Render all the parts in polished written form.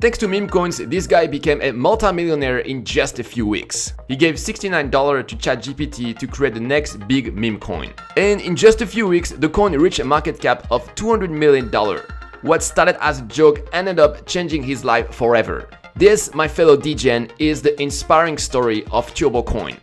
Thanks to meme coins, this guy became a multi-millionaire in just a few weeks. He gave $69 to ChatGPT to create the next big meme coin. And in just a few weeks, the coin reached a market cap of $200 million. What started as a joke ended up changing his life forever. This, my fellow DGen, is the inspiring story of TurboCoin.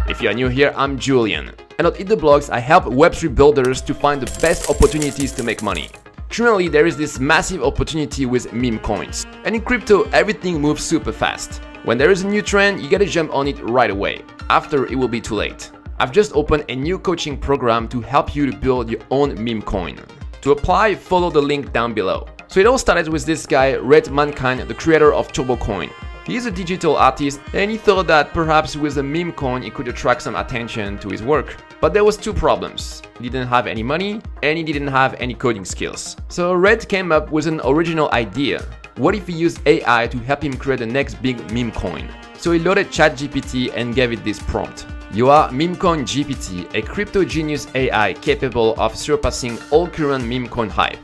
If you are new here, I'm Julian. And on Eat the Blogs, I help Web3 builders to find the best opportunities to make money. Currently, there is this massive opportunity with meme coins. And in crypto, everything moves super fast. When there is a new trend, you gotta jump on it right away. After, it will be too late. I've just opened a new coaching program to help you to build your own meme coin. To apply, follow the link down below. So it all started with this guy, Red Mankind, the creator of TurboCoin. He is a digital artist and he thought that perhaps with a meme coin he could attract some attention to his work. But there was two problems. He didn't have any money and he didn't have any coding skills. So Red came up with an original idea. What if he used AI to help him create the next big meme coin? So he loaded ChatGPT and gave it this prompt. You are Memecoin GPT, a crypto genius AI capable of surpassing all current meme coin hype.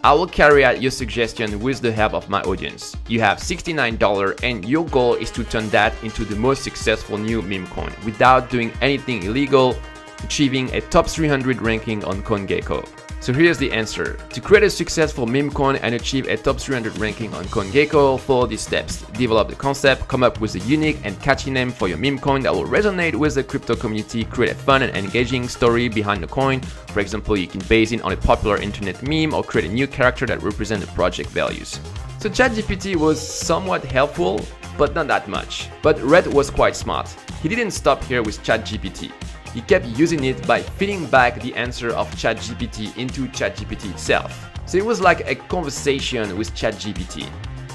I will carry out your suggestion with the help of my audience. You have $69 and your goal is to turn that into the most successful new meme coin without doing anything illegal, achieving a top 300 ranking on CoinGecko. So here's the answer. To create a successful meme coin and achieve a top 300 ranking on CoinGecko, follow these steps. Develop the concept, come up with a unique and catchy name for your meme coin that will resonate with the crypto community, create a fun and engaging story behind the coin. For example, you can base it on a popular internet meme or create a new character that represents the project values. So ChatGPT was somewhat helpful, but not that much. But Red was quite smart. He didn't stop here with ChatGPT. He kept using it by feeding back the answer of ChatGPT into ChatGPT itself. So it was like a conversation with ChatGPT.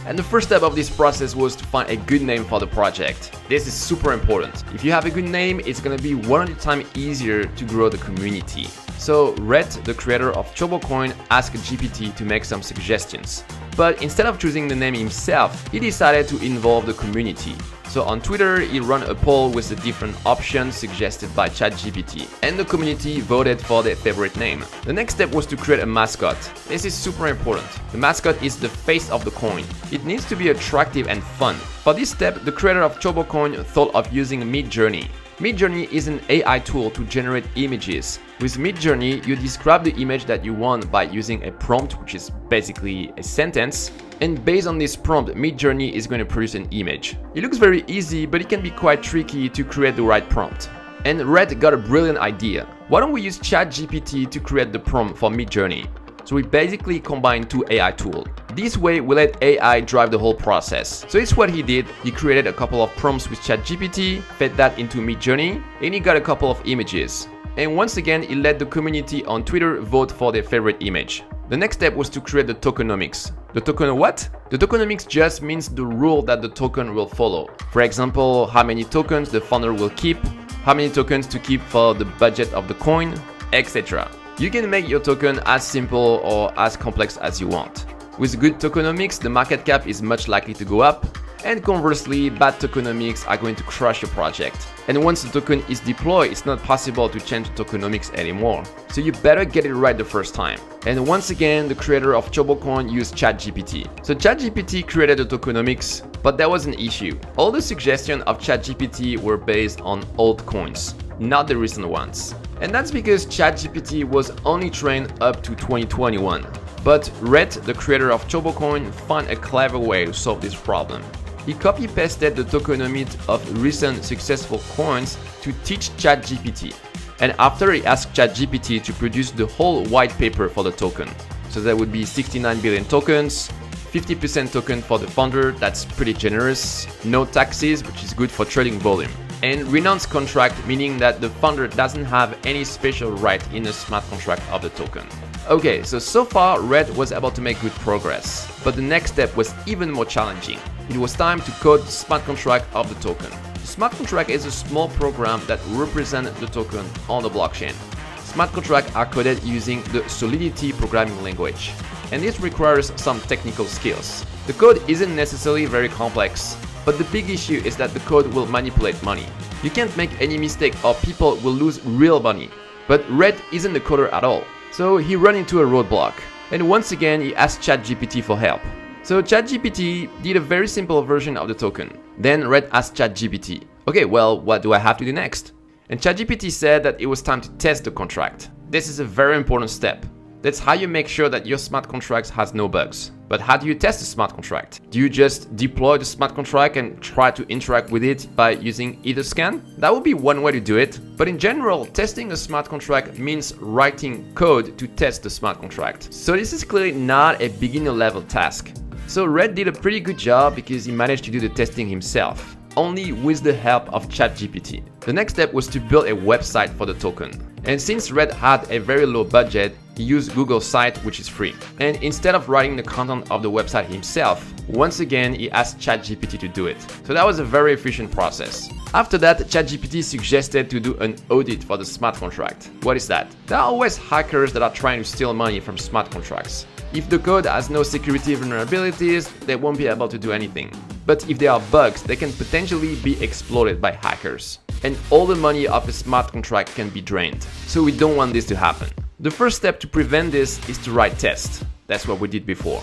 And the first step of this process was to find a good name for the project. This is super important. If you have a good name, it's gonna be 100 times easier to grow the community. So Red, the creator of TurboCoin, asked GPT to make some suggestions. But instead of choosing the name himself, he decided to involve the community. So on Twitter, he ran a poll with the different options suggested by ChatGPT, and the community voted for their favorite name. The next step was to create a mascot. This is super important. The mascot is the face of the coin. It needs to be attractive and fun. For this step, the creator of TurboCoin thought of using Midjourney. Midjourney is an AI tool to generate images. With Midjourney, you describe the image that you want by using a prompt, which is basically a sentence. And based on this prompt, Midjourney is going to produce an image. It looks very easy, but it can be quite tricky to create the right prompt. And Red got a brilliant idea. Why don't we use ChatGPT to create the prompt for Midjourney? So we basically combine two AI tools. This way, we let AI drive the whole process. So it's what he did. He created a couple of prompts with ChatGPT, fed that into Midjourney, and he got a couple of images. And once again, he let the community on Twitter vote for their favorite image. The next step was to create the tokenomics. The token what? The tokenomics just means the rule that the token will follow. For example, how many tokens the founder will keep, how many tokens to keep for the budget of the coin, etc. You can make your token as simple or as complex as you want. With good tokenomics, the market cap is much likely to go up, and conversely, bad tokenomics are going to crush your project. And once the token is deployed, it's not possible to change the tokenomics anymore. So you better get it right the first time. And once again, the creator of TurboCoin used ChatGPT. So ChatGPT created the tokenomics, but there was an issue. All the suggestions of ChatGPT were based on old coins, not the recent ones. And that's because ChatGPT was only trained up to 2021. But Red, the creator of TurboCoin, found a clever way to solve this problem. He copy-pasted the tokenomics of recent successful coins to teach ChatGPT. And after he asked ChatGPT to produce the whole white paper for the token. So there would be 69 billion tokens, 50% token for the founder, that's pretty generous, no taxes, which is good for trading volume. And renounce contract, meaning that the founder doesn't have any special right in the smart contract of the token. Okay, so far Red was able to make good progress, but the next step was even more challenging. It was time to code the smart contract of the token. The smart contract is a small program that represents the token on the blockchain. Smart contracts are coded using the Solidity programming language, and this requires some technical skills. The code isn't necessarily very complex, but the big issue is that the code will manipulate money. You can't make any mistake or people will lose real money. But Red isn't a coder at all. So he ran into a roadblock, and once again he asked ChatGPT for help. So ChatGPT did a very simple version of the token. Then Red asked ChatGPT, okay, well, what do I have to do next? And ChatGPT said that it was time to test the contract. This is a very important step. That's how you make sure that your smart contract has no bugs. But how do you test a smart contract? Do you just deploy the smart contract and try to interact with it by using Etherscan? That would be one way to do it. But in general, testing a smart contract means writing code to test the smart contract. So this is clearly not a beginner level task. So Red did a pretty good job because he managed to do the testing himself, only with the help of ChatGPT. The next step was to build a website for the token. And since Red had a very low budget, he used Google Site, which is free. And instead of writing the content of the website himself, once again he asked ChatGPT to do it. So that was a very efficient process. After that, ChatGPT suggested to do an audit for the smart contract. What is that? There are always hackers that are trying to steal money from smart contracts. If the code has no security vulnerabilities, they won't be able to do anything. But if there are bugs, they can potentially be exploited by hackers. And all the money of a smart contract can be drained. So we don't want this to happen. The first step to prevent this is to write tests. That's what we did before.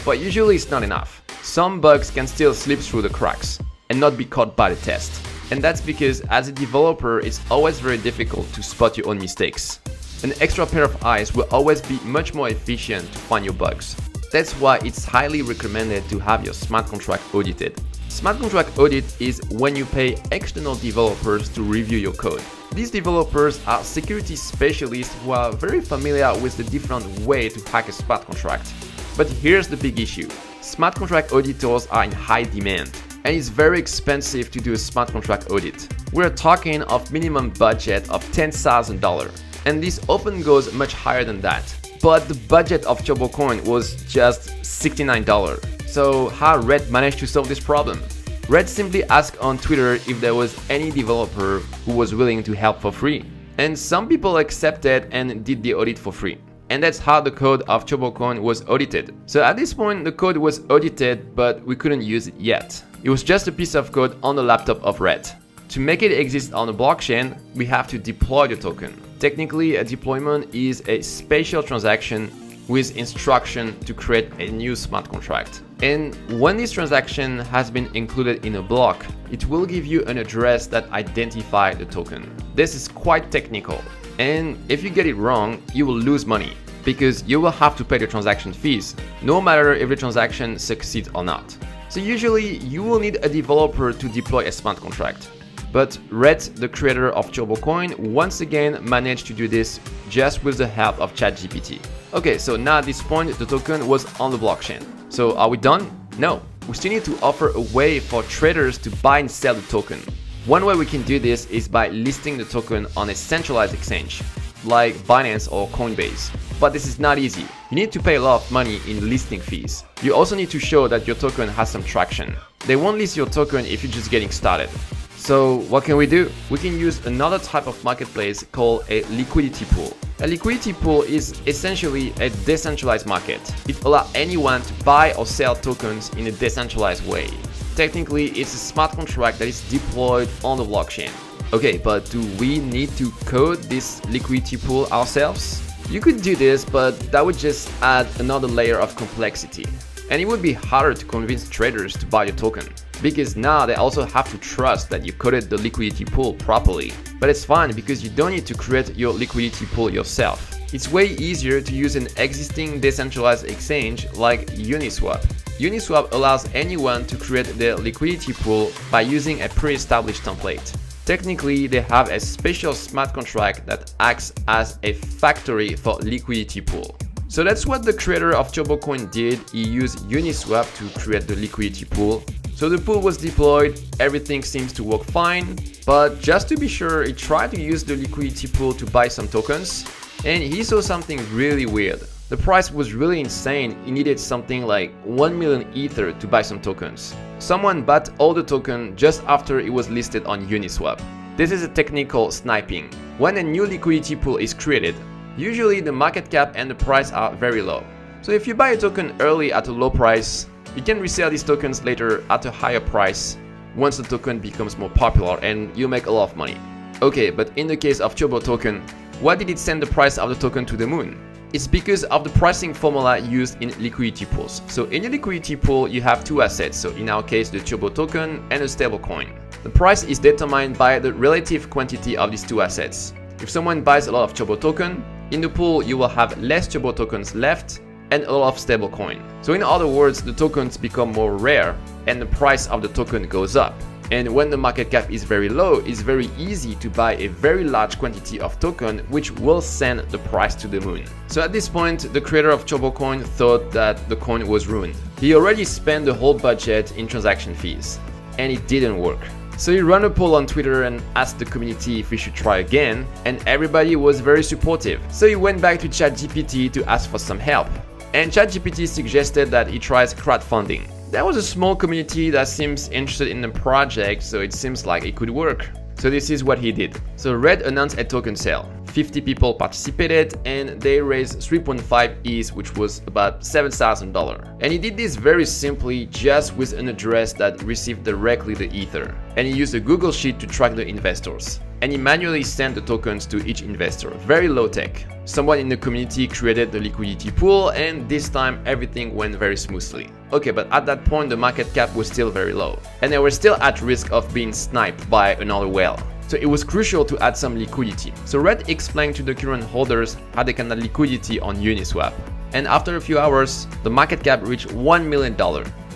But usually it's not enough. Some bugs can still slip through the cracks and not be caught by the test. And that's because as a developer, it's always very difficult to spot your own mistakes. An extra pair of eyes will always be much more efficient to find your bugs. That's why it's highly recommended to have your smart contract audited. Smart contract audit is when you pay external developers to review your code. These developers are security specialists who are very familiar with the different ways to hack a smart contract. But here's the big issue. Smart contract auditors are in high demand, and it's very expensive to do a smart contract audit. We're talking of minimum budget of $10,000, and this often goes much higher than that. But the budget of TurboCoin was just $69. So how Red managed to solve this problem? Red simply asked on Twitter if there was any developer who was willing to help for free. And some people accepted and did the audit for free. And that's how the code of TurboCoin was audited. So at this point, the code was audited, but we couldn't use it yet. It was just a piece of code on the laptop of Red. To make it exist on the blockchain, we have to deploy the token. Technically, a deployment is a special transaction with instruction to create a new smart contract. And when this transaction has been included in a block, it will give you an address that identifies the token. This is quite technical. And if you get it wrong, you will lose money because you will have to pay the transaction fees, no matter if the transaction succeeds or not. So usually you will need a developer to deploy a smart contract. But Red, the creator of TurboCoin, once again managed to do this just with the help of ChatGPT. Okay, so now at this point, the token was on the blockchain. So are we done? No, we still need to offer a way for traders to buy and sell the token. One way we can do this is by listing the token on a centralized exchange, like Binance or Coinbase. But this is not easy. You need to pay a lot of money in listing fees. You also need to show that your token has some traction. They won't list your token if you're just getting started. So what can we do? We can use another type of marketplace called a liquidity pool. A liquidity pool is essentially a decentralized market. It allows anyone to buy or sell tokens in a decentralized way. Technically, it's a smart contract that is deployed on the blockchain. Okay, but do we need to code this liquidity pool ourselves? You could do this, but that would just add another layer of complexity. And it would be harder to convince traders to buy your token, because now they also have to trust that you coded the liquidity pool properly. But it's fine because you don't need to create your liquidity pool yourself. It's way easier to use an existing decentralized exchange like Uniswap. Uniswap allows anyone to create their liquidity pool by using a pre-established template. Technically, they have a special smart contract that acts as a factory for liquidity pool. So that's what the creator of TurboCoin did. He used Uniswap to create the liquidity pool. So the pool was deployed, everything seems to work fine, but just to be sure, he tried to use the liquidity pool to buy some tokens, and he saw something really weird. The price was really insane. He needed something like 1 million Ether to buy some tokens. Someone bought all the tokens just after it was listed on Uniswap. This is a technical sniping. When a new liquidity pool is created, usually the market cap and the price are very low. So if you buy a token early at a low price, you can resell these tokens later at a higher price once the token becomes more popular and you make a lot of money. Okay, but in the case of Turbo token, why did it send the price of the token to the moon? It's because of the pricing formula used in liquidity pools. So in a liquidity pool, you have two assets. So in our case, the turbo token and a stablecoin. The price is determined by the relative quantity of these two assets. If someone buys a lot of turbo token, in the pool you will have less turbo tokens left and a lot of stablecoin. So in other words, the tokens become more rare and the price of the token goes up. And when the market cap is very low, it's very easy to buy a very large quantity of token, which will send the price to the moon. So at this point, the creator of TurboCoin thought that the coin was ruined. He already spent the whole budget in transaction fees, and it didn't work. So he ran a poll on Twitter and asked the community if we should try again, and everybody was very supportive. So he went back to ChatGPT to ask for some help. And ChatGPT suggested that he tries crowdfunding. There was a small community that seems interested in the project, so it seems like it could work. So this is what he did. So Red announced a token sale. 50 people participated and they raised 3.5 ETH, which was about $7,000. And he did this very simply, just with an address that received directly the Ether. And he used a Google Sheet to track the investors. And he manually sent the tokens to each investor. Very low tech. Someone in the community created the liquidity pool, and this time everything went very smoothly. Okay, but at that point the market cap was still very low, and they were still at risk of being sniped by another whale. So it was crucial to add some liquidity. So Red explained to the current holders how they can add liquidity on Uniswap. And after a few hours, the market cap reached $1 million.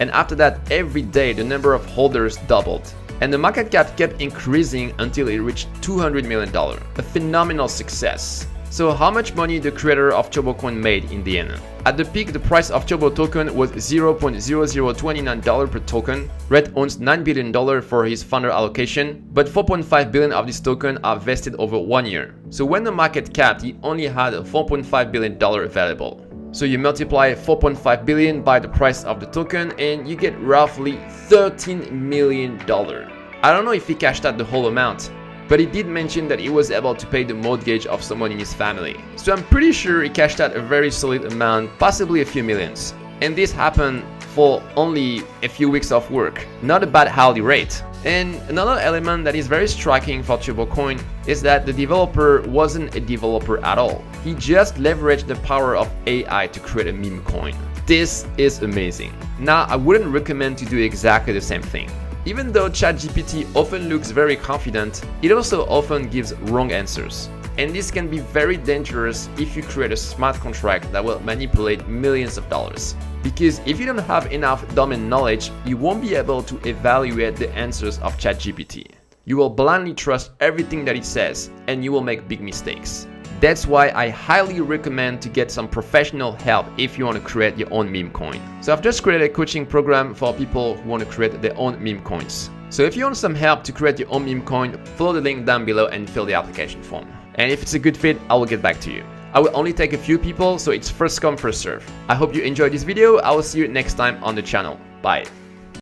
And after that, every day the number of holders doubled. And the market cap kept increasing until it reached $200 million. A phenomenal success. So how much money the creator of TurboCoin made in the end? At the peak, the price of Turbo token was $0.0029 per token. Red owns $9 billion for his founder allocation, but $4.5 billion of this token are vested over 1 year. So when the market capped, he only had $4.5 billion available. So you multiply 4.5 billion by the price of the token and you get roughly $13 million. I don't know if he cashed out the whole amount, but he did mention that he was able to pay the mortgage of someone in his family. So I'm pretty sure he cashed out a very solid amount, possibly a few millions. And this happened for only a few weeks of work. Not a bad hourly rate. And another element that is very striking for TurboCoin is that the developer wasn't a developer at all. He just leveraged the power of AI to create a meme coin. This is amazing. Now, I wouldn't recommend to do exactly the same thing. Even though ChatGPT often looks very confident, it also often gives wrong answers. And this can be very dangerous if you create a smart contract that will manipulate millions of dollars. Because if you don't have enough domain knowledge, you won't be able to evaluate the answers of ChatGPT. You will blindly trust everything that it says, and you will make big mistakes. That's why I highly recommend to get some professional help if you want to create your own meme coin. So I've just created a coaching program for people who want to create their own meme coins. So if you want some help to create your own meme coin, follow the link down below and fill the application form. And if it's a good fit, I will get back to you. I will only take a few people, so it's first come, first serve. I hope you enjoyed this video. I will see you next time on the channel. Bye.